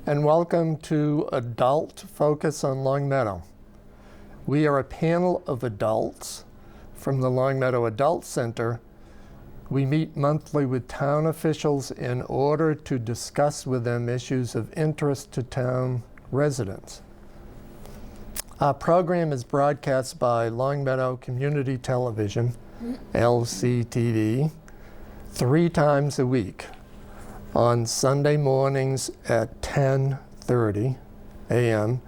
and welcome to Adult Focus on Longmeadow. We are a panel of adults from the Longmeadow Adult Center. We meet monthly with town officials in order to discuss with them issues of interest to town residents. Our program is broadcast by Longmeadow Community Television, LCTV, 3 times a week. On Sunday mornings at 10:30 a.m.,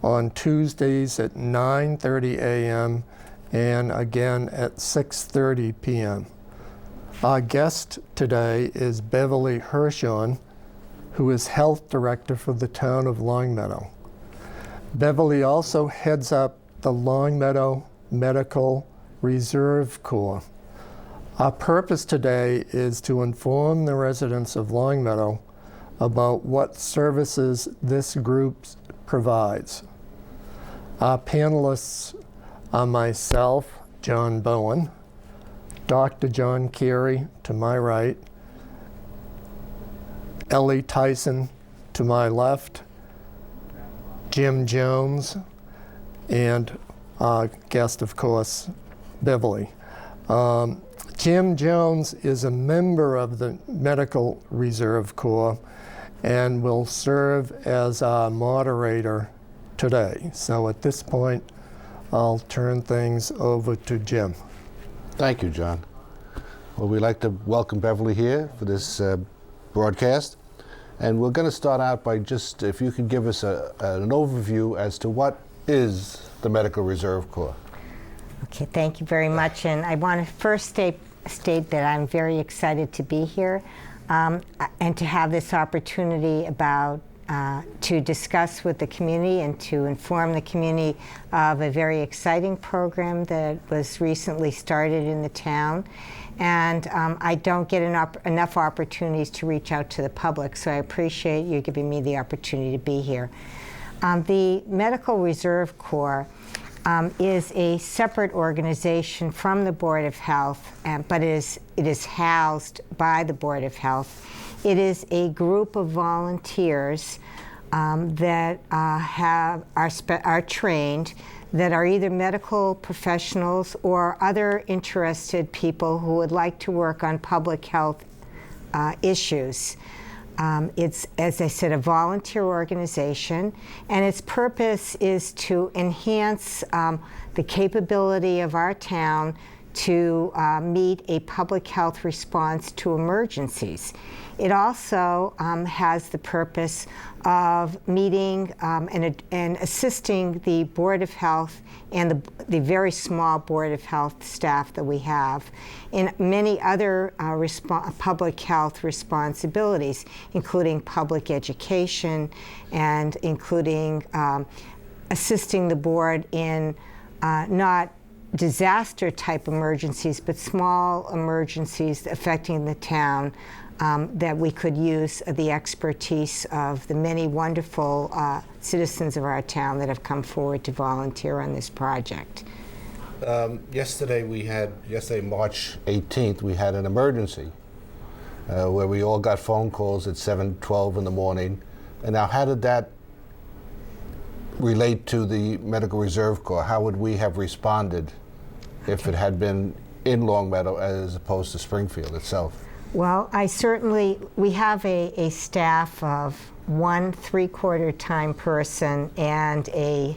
on Tuesdays at 9:30 a.m., and again at 6:30 p.m. Our guest today is Beverly Hirschhorn, who is Health Director for the town of Longmeadow. Beverly also heads up the Longmeadow Medical Reserve Corps. Our purpose today is to inform the residents of Longmeadow about what services this group provides. Our panelists are myself, John Bowen, Dr. John Carey to my right, Ellie Tyson to my left, Jim Jones, and our guest, of course, Beverly. Jim Jones is a member of the Medical Reserve Corps and will serve as our moderator today. So at this point, I'll turn things over to Jim. Thank you, John. Well, we'd like to welcome Beverly here for this broadcast. And we're going to start out by just, if you could give us an overview as to what is the Medical Reserve Corps. Okay, thank you very much. And I want to first state that I'm very excited to be here and to have this opportunity to discuss with the community and to inform the community of a very exciting program that was recently started in the town. And I don't get enough opportunities to reach out to the public, so I appreciate you giving me the opportunity to be here. The Medical Reserve Corps is a separate organization from the Board of Health, but it is housed by the Board of Health. It is a group of volunteers that are trained, that are either medical professionals or other interested people who would like to work on public health issues. It's, as I said, a volunteer organization, and its purpose is to enhance the capability of our town to meet a public health response to emergencies. It also has the purpose of meeting and assisting the Board of Health and the very small Board of Health staff that we have in many other public health responsibilities, including public education and including assisting the board in not disaster type emergencies, but small emergencies affecting the town that we could use the expertise of the many wonderful citizens of our town that have come forward to volunteer on this project. Yesterday, March 18th, we had an emergency where we all got phone calls at 7:12 in the morning. And now, how did that relate to the Medical Reserve Corps? How would we have responded if it had been in Longmeadow as opposed to Springfield itself? Well, we have a staff of 1 3/4 time person and a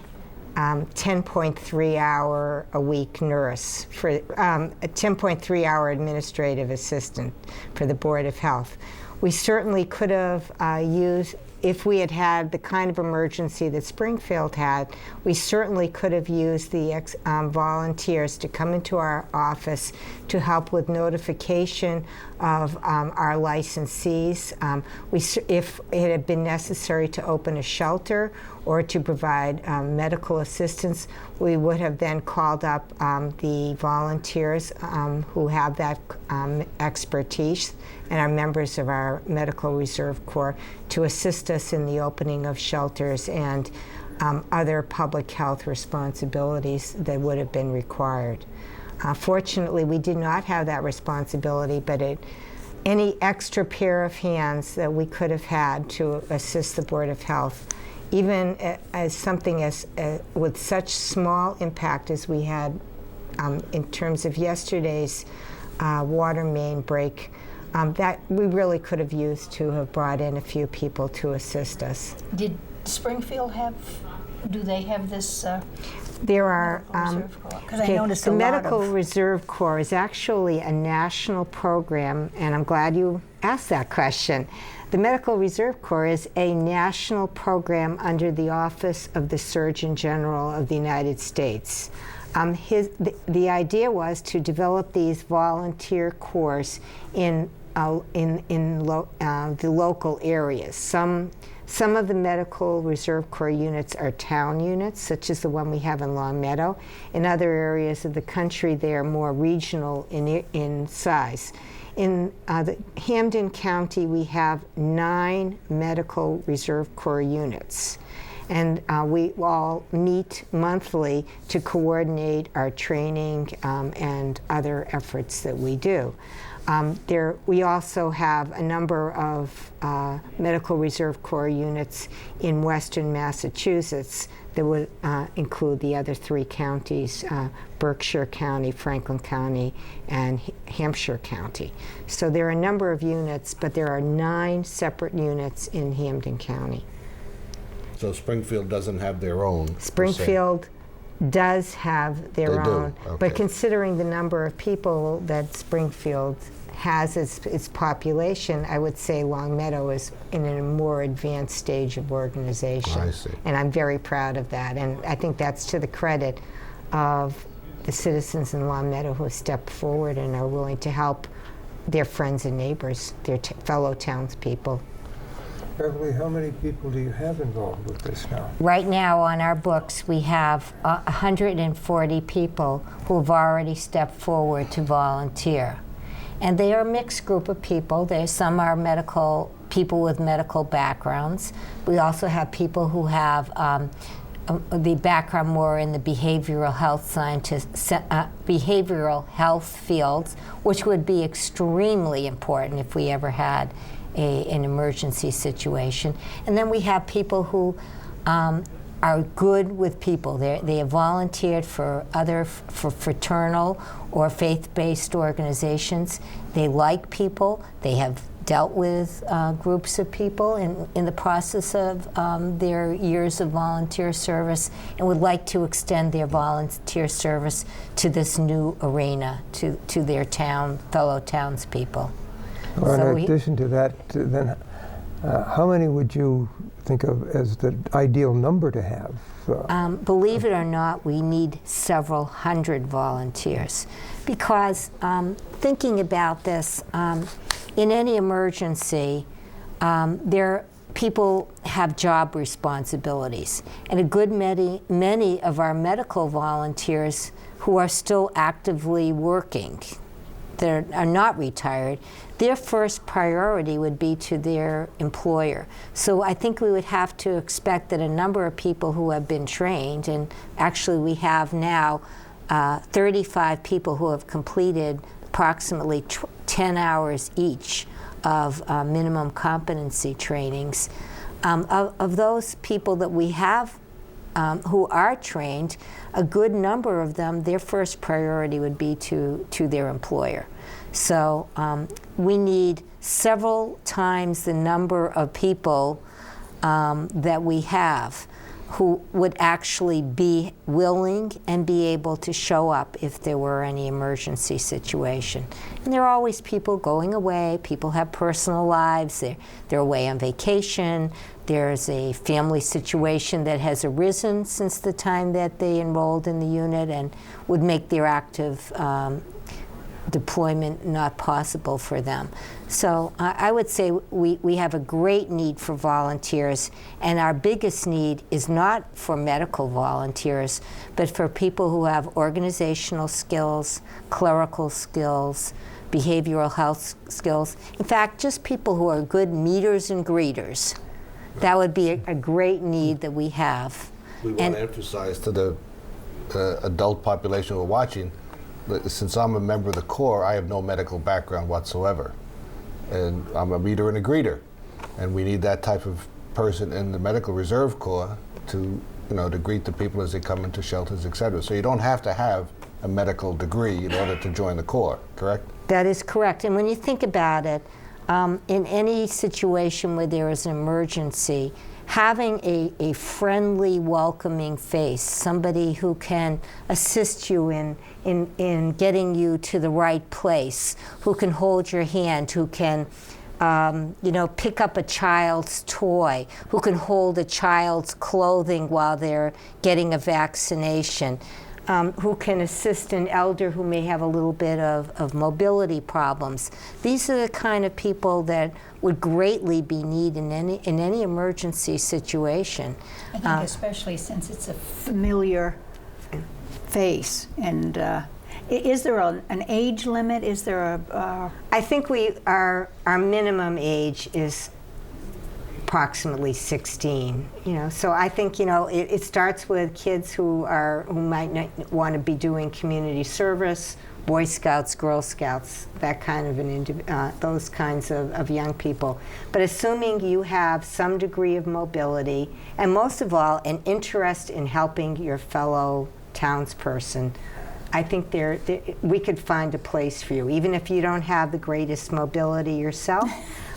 10.3 hour a week nurse, for a 10.3 hour administrative assistant for the Board of Health. We certainly could have used, if we had had the kind of emergency that Springfield had, we certainly could have used the volunteers to come into our office to help with notification of our licensees. If it had been necessary to open a shelter or to provide medical assistance, we would have then called up the volunteers who have that expertise and are members of our Medical Reserve Corps to assist us in the opening of shelters and other public health responsibilities that would have been required. Fortunately, we did not have that responsibility, but any extra pair of hands that we could have had to assist the Board of Health, even as something as with such small impact as we had in terms of yesterday's water main break, that we really could have used to have brought in a few people to assist us. Did Springfield do they have this? There are, Because I noticed the a lot Medical of. Reserve Corps is actually a national program, and I'm glad you asked that question. The Medical Reserve Corps is a national program under the Office of the Surgeon General of the United States. The idea was to develop these volunteer corps in the local areas. Some of the Medical Reserve Corps units are town units, such as the one we have in Long Meadow. In other areas of the country, they are more regional in size. In Hampden County, we have 9 Medical Reserve Corps units. And we all meet monthly to coordinate our training and other efforts that we do. We also have a number of Medical Reserve Corps units in western Massachusetts that would include the other 3 counties, Berkshire County, Franklin County, and Hampshire County. So there are a number of units, but there are 9 separate units in Hampden County. So Springfield doesn't have their own? Springfield does have their own, okay. but considering the number of people that Springfield has as its population, I would say Long Meadow is in a more advanced stage of organization. I see. And I'm very proud of that. And I think that's to the credit of the citizens in Long Meadow who have stepped forward and are willing to help their friends and neighbors, their fellow townspeople. Beverly, how many people do you have involved with this now? Right now on our books, we have 140 people who have already stepped forward to volunteer. And they are a mixed group of people. Some are people with medical backgrounds. We also have people who have the background more in the behavioral health fields, which would be extremely important if we ever had an emergency situation. And then we have people who are good with people. They have volunteered for fraternal or faith-based organizations. They like people. They have dealt with groups of people in the process of their years of volunteer service and would like to extend their volunteer service to this new arena, to their fellow townspeople. Well, So in addition to that, then, how many would you think of as the ideal number to have? Believe it or not, we need several hundred volunteers because thinking about this, in any emergency, people have job responsibilities, and a good many of our medical volunteers who are still actively working, that are not retired, their first priority would be to their employer. So I think we would have to expect that a number of people who have been trained, and actually we have now 35 people who have completed approximately 10 hours each of minimum competency trainings. Of those people that we have who are trained, a good number of them, their first priority would be to their employer. So we need several times the number of people that we have who would actually be willing and be able to show up if there were any emergency situation. And there are always people going away. People have personal lives. They're away on vacation. There's a family situation that has arisen since the time that they enrolled in the unit and would make their active deployment not possible for them. So I would say we have a great need for volunteers, and our biggest need is not for medical volunteers, but for people who have organizational skills, clerical skills, behavioral health skills. In fact, just people who are good meeters and greeters. That would be a great need that we have. We want to emphasize to the adult population who are watching, since I'm a member of the Corps, I have no medical background whatsoever. and I'm a meter and a greeter, and we need that type of person in the Medical Reserve Corps to, to greet the people as they come into shelters, etc. So you don't have to have a medical degree in order to join the Corps, correct? That is correct. And when you think about it, in any situation where there is an emergency, having a friendly, welcoming face, somebody who can assist you in getting you to the right place, who can hold your hand, who can pick up a child's toy, who can hold a child's clothing while they're getting a vaccination, who can assist an elder who may have a little bit of mobility problems. These are the kind of people that would greatly be needed in any emergency situation. I think especially since it's a familiar face. And is there an age limit? Is there a... I think our minimum age is approximately 16. So I think it starts with kids who might not want to be doing community service, Boy Scouts, Girl Scouts, that kind of those kinds of young people. But assuming you have some degree of mobility, and most of all, an interest in helping your fellow townsperson, I think we could find a place for you. Even if you don't have the greatest mobility yourself,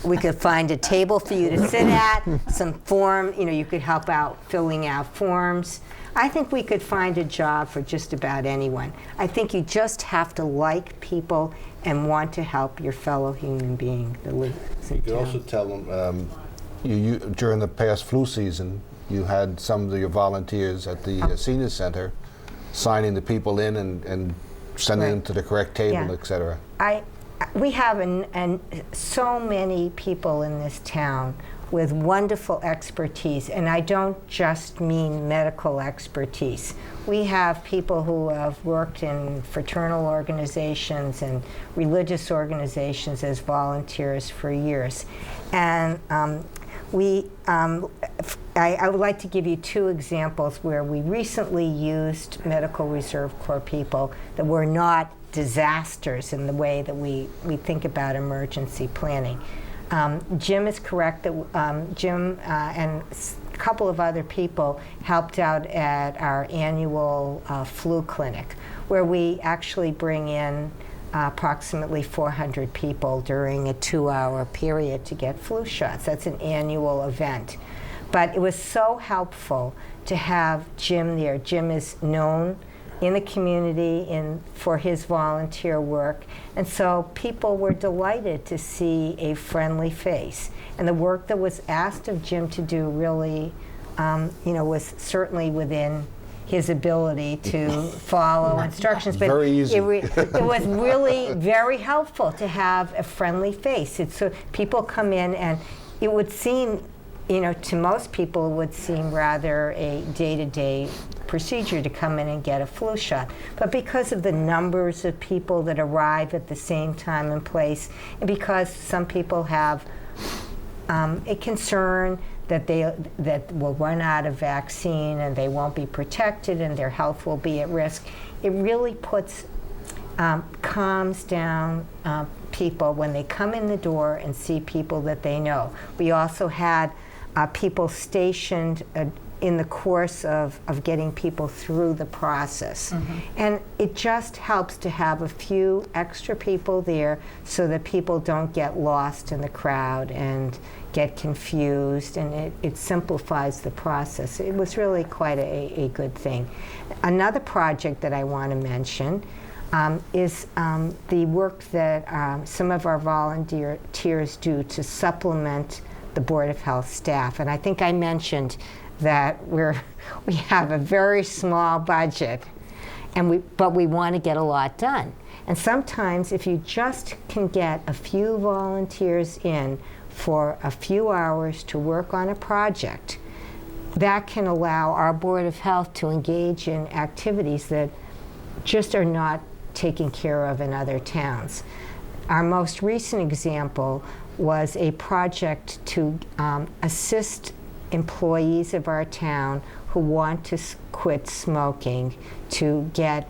we could find a table for you to sit at, some form, you could help out filling out forms. I think we could find a job for just about anyone. I think you just have to like people and want to help your fellow human being that lives in You could town. also tell them, you during the past flu season, you had some of your volunteers at the senior center signing the people in and sending them to the correct table, Yeah. etc. We have so many people in this town with wonderful expertise, and I don't just mean medical expertise. We have people who have worked in fraternal organizations and religious organizations as volunteers for years. And I would like to give you two examples where we recently used Medical Reserve Corps people that were not disasters in the way that we think about emergency planning. Jim is correct that Jim and a couple of other people helped out at our annual flu clinic, where we actually bring in approximately 400 people during a 2-hour period to get flu shots. That's an annual event. But it was so helpful to have Jim there. Jim is known in the community for his volunteer work, and so people were delighted to see a friendly face. And the work that was asked of Jim to do really, was certainly within his ability to follow instructions. But Very easy. It was really very helpful to have a friendly face. People come in, and it would seem, to most people, it would seem rather a day-to-day procedure to come in and get a flu shot. But because of the numbers of people that arrive at the same time and place, and because some people have a concern that will run out of vaccine and they won't be protected and their health will be at risk, it really calms down people when they come in the door and see people that they know. We also had people stationed in the course of getting people through the process. Mm-hmm. And it just helps to have a few extra people there so that people don't get lost in the crowd and get confused, and it simplifies the process. It was really quite a good thing. Another project that I want to mention is the work that some of our volunteers do to supplement the Board of Health staff. And I think I mentioned that we have a very small budget, but we want to get a lot done. And sometimes if you just can get a few volunteers in for a few hours to work on a project, that can allow our Board of Health to engage in activities that just are not taken care of in other towns. Our most recent example was a project to assist employees of our town who want to quit smoking to get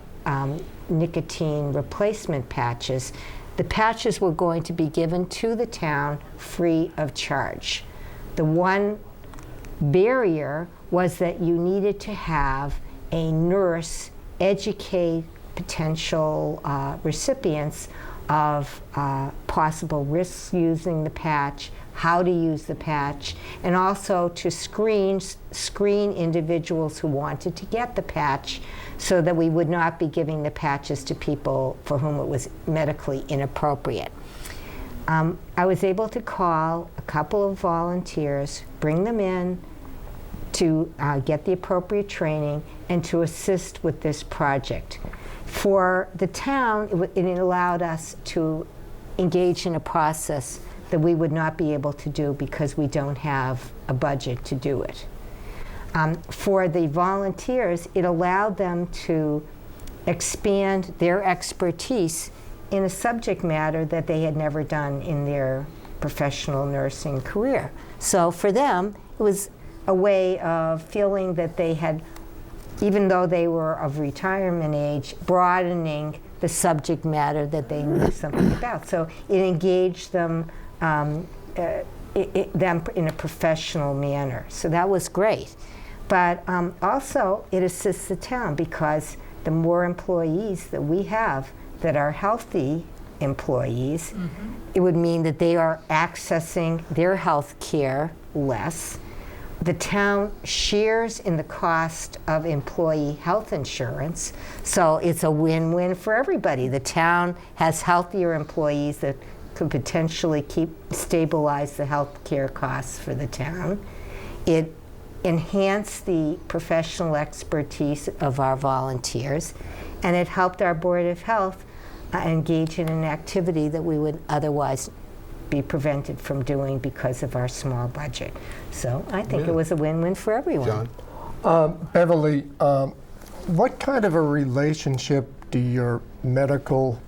nicotine replacement patches The patches were going to be given to the town free of charge. The one barrier was that you needed to have a nurse educate potential recipients of possible risks using the patch, how to use the patch, and also to screen individuals who wanted to get the patch so that we would not be giving the patches to people for whom it was medically inappropriate. I was able to call a couple of volunteers, bring them in to get the appropriate training and to assist with this project. For the town, it allowed us to engage in a process that we would not be able to do because we don't have a budget to do it. For the volunteers, it allowed them to expand their expertise in a subject matter that they had never done in their professional nursing career. So for them, it was a way of feeling that they had, even though they were of retirement age, broadening the subject matter that they knew something about. So it engaged them, them in a professional manner. So that was great. But also it assists the town because the more employees that we have that are healthy employees, it would mean that they are accessing their health care less. The town shares in the cost of employee health insurance, so it's a win-win for everybody. The town has healthier employees that could potentially stabilize the health care costs for the town. It enhanced the professional expertise of our volunteers, and it helped our Board of Health engage in an activity that we would otherwise be prevented from doing because of our small budget. So I think it was a win-win for everyone. John? Beverly, what kind of a relationship do your medical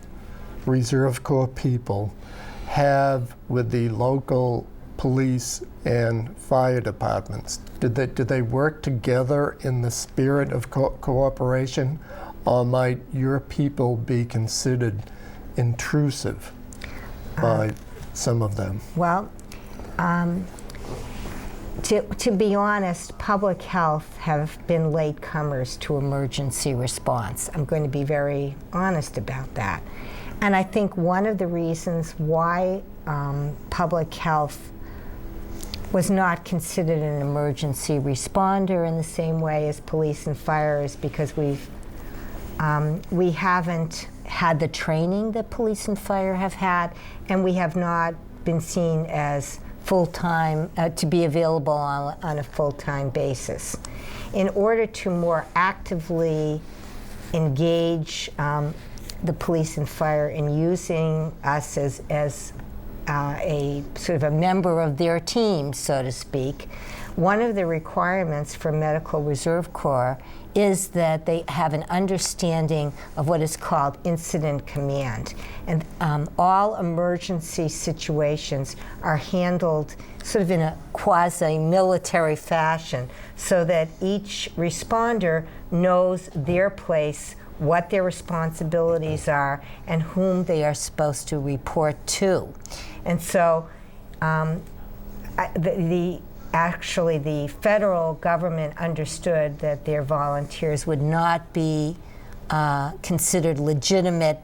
Reserve Corps people have with the local police and fire departments? Do they work together in the spirit of cooperation, or might your people be considered intrusive by some of them? Well, to be honest, public health have been latecomers to emergency response. I'm going to be very honest about that. And I think one of the reasons why public health was not considered an emergency responder in the same way as police and fire is because we haven't had the training that police and fire have had, and we have not been seen as full-time, to be available on a full-time basis. In order to more actively engage the police and fire in using us as a sort of a member of their team, so to speak, one of the requirements for Medical Reserve Corps is that they have an understanding of what is called incident command. And all emergency situations are handled sort of in a quasi-military fashion so that each responder knows their place, what their responsibilities are, and whom they are supposed to report to. And so actually, the federal government understood that their volunteers would not be considered legitimate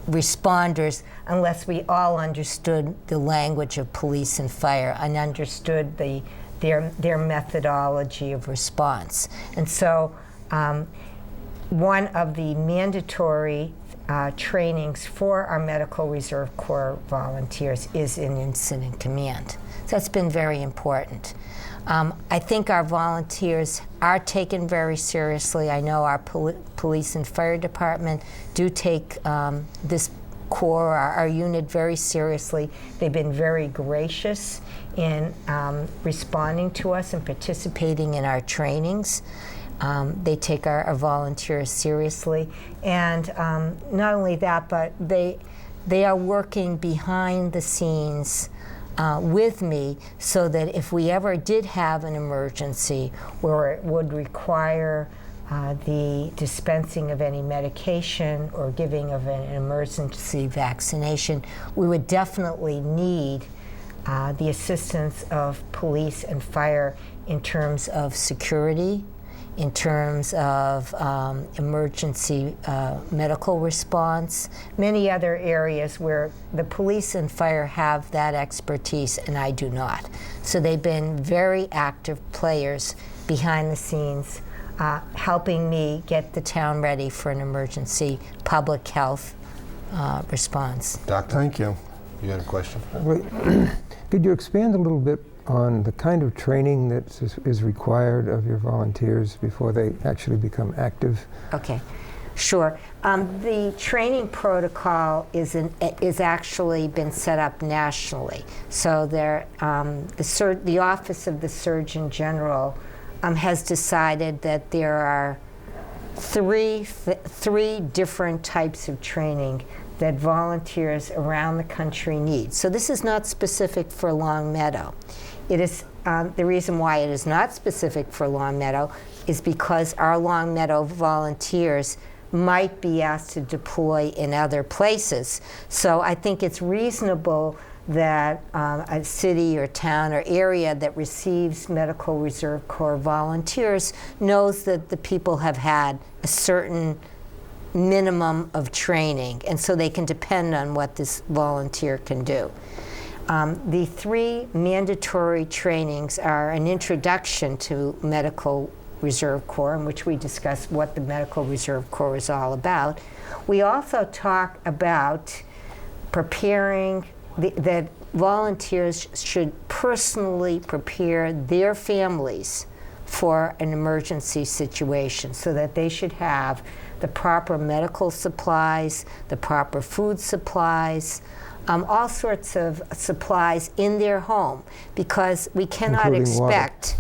responders unless we all understood the language of police and fire and understood their methodology of response. And so one of the mandatory trainings for our Medical Reserve Corps volunteers is in incident command. So that's been very important. I think our volunteers are taken very seriously. I know our police and fire department do take this corps, our unit, very seriously. They've been very gracious in responding to us and participating in our trainings. They take our volunteers seriously. And not only that, but they are working behind the scenes with me so that if we ever did have an emergency where it would require the dispensing of any medication or giving of an emergency vaccination, we would definitely need the assistance of police and fire in terms of security, in terms of emergency medical response, many other areas where the police and fire have that expertise and I do not. So they've been very active players behind the scenes, helping me get the town ready for an emergency public health response. Doctor, Thank you. you had a question? Could you expand a little bit on the kind of training that is required of your volunteers before they actually become active? Okay, sure. The training protocol is actually been set up nationally. So there, the Office of the Surgeon General has decided that there are three different types of training that volunteers around the country need. So this is not specific for Long Meadow. It is the reason why it is not specific for Long Meadow is because our Long Meadow volunteers might be asked to deploy in other places. So I think it's reasonable that a city or town or area that receives Medical Reserve Corps volunteers knows that the people have had a certain minimum of training, and so they can depend on what this volunteer can do. The three mandatory trainings are an introduction to Medical Reserve Corps, in which we discuss what the Medical Reserve Corps is all about. We also talk about preparing, that volunteers should personally prepare their families for an emergency situation, so that they should have the proper medical supplies, the proper food supplies, all sorts of supplies in their home, because we cannot Including expect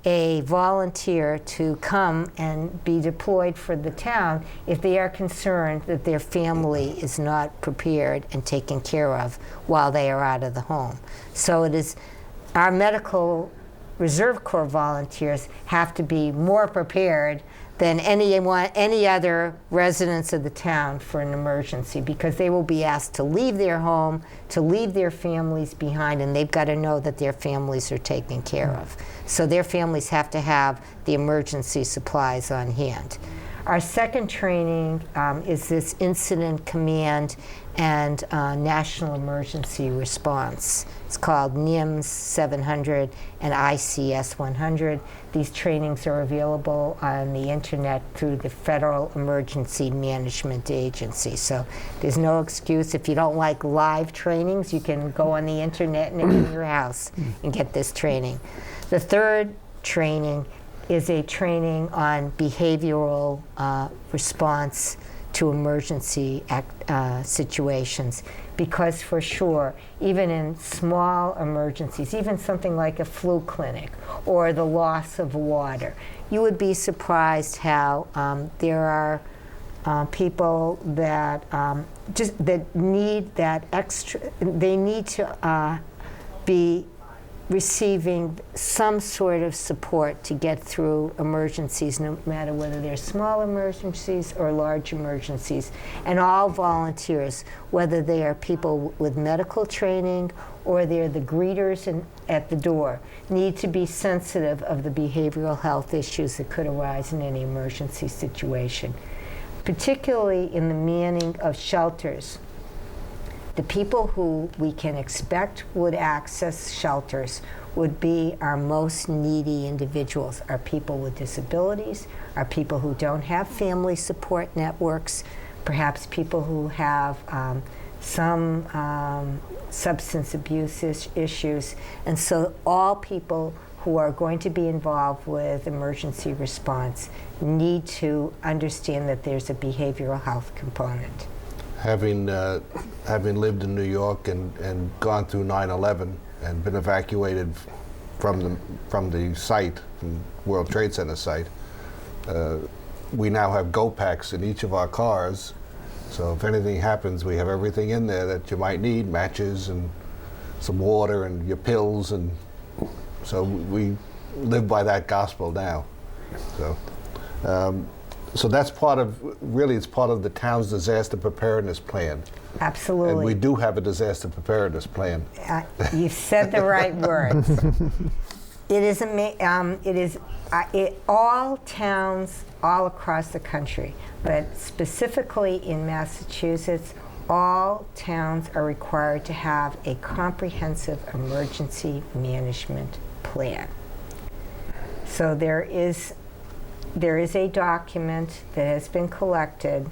a volunteer to come and be deployed for the town if they are concerned that their family is not prepared and taken care of while they are out of the home. So it is our Medical Reserve Corps volunteers have to be more prepared than any other residents of the town for an emergency, because they will be asked to leave their home, to leave their families behind, and they've got to know that their families are taken care of. So their families have to have the emergency supplies on hand. Our second training is this incident command and national emergency response. It's called NIMS 700 and ICS 100. These trainings are available on the internet through the Federal Emergency Management Agency. So there's no excuse. If you don't like live trainings, you can go on the internet and in your house and get this training. The third training is a training on behavioral response to emergency situations, because for sure, even in small emergencies, even something like a flu clinic or the loss of water, you would be surprised how there are people that that need that extra. They need to be receiving some sort of support to get through emergencies, no matter whether they're small emergencies or large emergencies. And all volunteers, whether they are people with medical training or they're the greeters at the door, need to be sensitive of the behavioral health issues that could arise in any emergency situation. Particularly in the manning of shelters. The people who we can expect would access shelters would be our most needy individuals, our people with disabilities, our people who don't have family support networks, perhaps people who have some substance abuse issues. And so all people who are going to be involved with emergency response need to understand that there's a behavioral health component. Having lived in New York and gone through 9/11 and been evacuated from the site, from World Trade Center site, we now have go packs in each of our cars. So if anything happens, we have everything in there that you might need: matches and some water and your pills, and so we live by that gospel now. So So that's it's part of the town's disaster preparedness plan. Absolutely. And we do have a disaster preparedness plan. You've said the right words. All towns all across the country, but specifically in Massachusetts, all towns are required to have a comprehensive emergency management plan. So there is a document that has been collected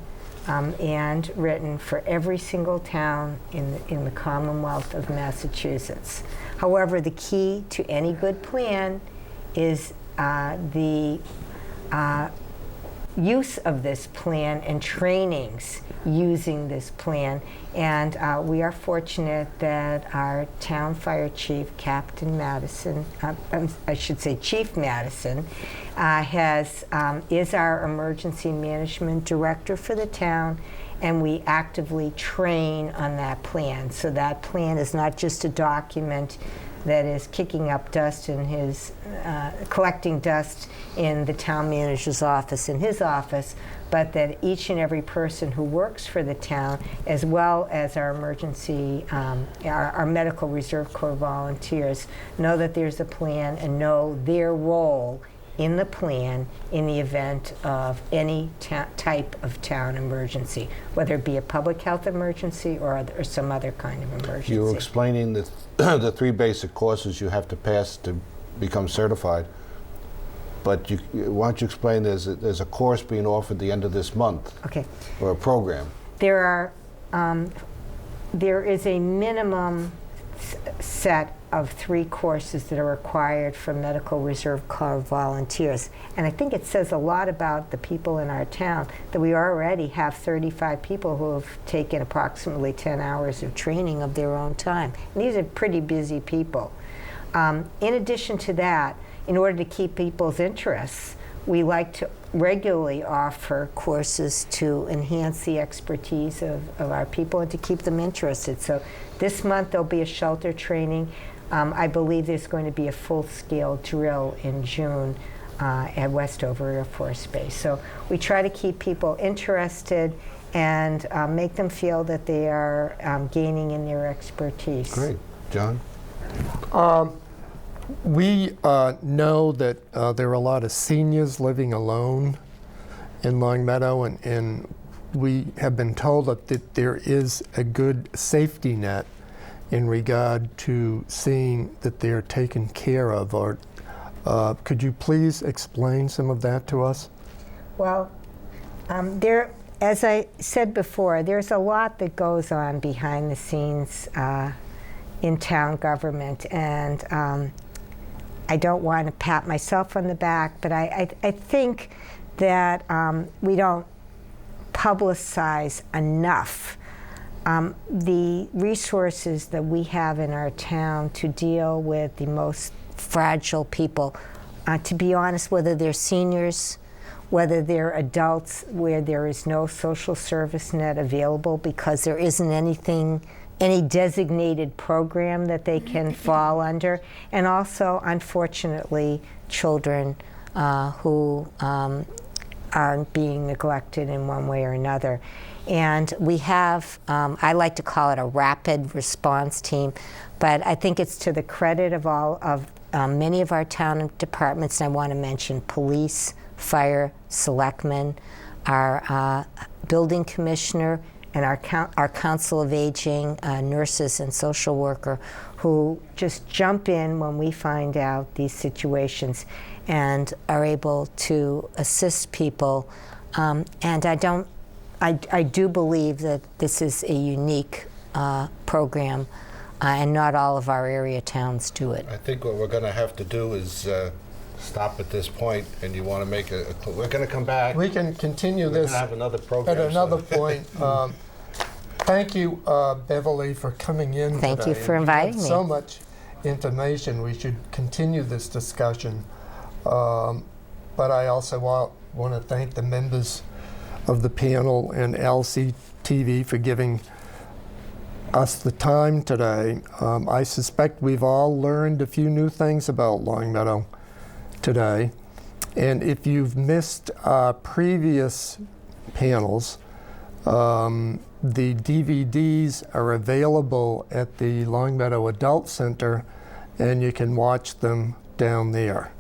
and written for every single town in the Commonwealth of Massachusetts. However, the key to any good plan is the use of this plan and trainings using this plan. And we are fortunate that our town fire chief, Captain Madison, I should say Chief Madison, is our emergency management director for the town, and we actively train on that plan. So that plan is not just a document that is kicking up dust in his, collecting dust in the town manager's office, in his office, but that each and every person who works for the town, as well as our emergency, our medical reserve corps volunteers, know that there's a plan and know their role in the plan in the event of any type of town emergency, whether it be a public health emergency or some other kind of emergency. You were explaining the three basic courses you have to pass to become certified, but why don't you explain there's a course being offered at the end of this month, okay, or a program. There is a minimum set of 3 courses that are required for Medical Reserve Corps volunteers. And I think it says a lot about the people in our town that we already have 35 people who have taken approximately 10 hours of training of their own time. And these are pretty busy people. In addition to that, in order to keep people's interests, we like to regularly offer courses to enhance the expertise of our people and to keep them interested. So this month there'll be a shelter training. I believe there's going to be a full-scale drill in June at Westover Air Force Base. So we try to keep people interested and make them feel that they are gaining in their expertise. Great. John? We know that there are a lot of seniors living alone in Long Meadow, and we have been told that there is a good safety net in regard to seeing that they're taken care of. Or could you please explain some of that to us? Well, as I said before, there's a lot that goes on behind the scenes in town government, and I don't want to pat myself on the back, but I think that we don't publicize enough the resources that we have in our town to deal with the most fragile people. To be honest, whether they're seniors, whether they're adults where there is no social service net available because there isn't any designated program that they can fall under, and also, unfortunately, children who are being neglected in one way or another. And we have, I like to call it a rapid response team, but I think it's to the credit of many of our town departments, and I want to mention police, fire, selectmen, our building commissioner, and our Council of Aging, nurses and social worker, who just jump in when we find out these situations and are able to assist people. And I do believe that this is a unique program, and not all of our area towns do it. I think what we're going to have to do is stop at this point, and you want to make we're going to come back. We can continue this have another program at another point. Thank you, Beverly, for coming in Thank today. you for inviting me. So much information. We should continue this discussion. But I also want to thank the members of the panel and LCTV for giving us the time today. I suspect we've all learned a few new things about Long Meadow today, And if you've missed previous panels, the DVDs are available at the Longmeadow Adult Center, and you can watch them down there.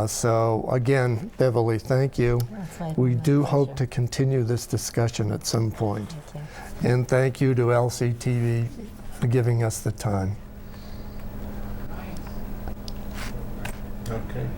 So again, Beverly, thank you. We do hope to continue this discussion at some point. Thank And thank you to LCTV for giving us the time. Okay.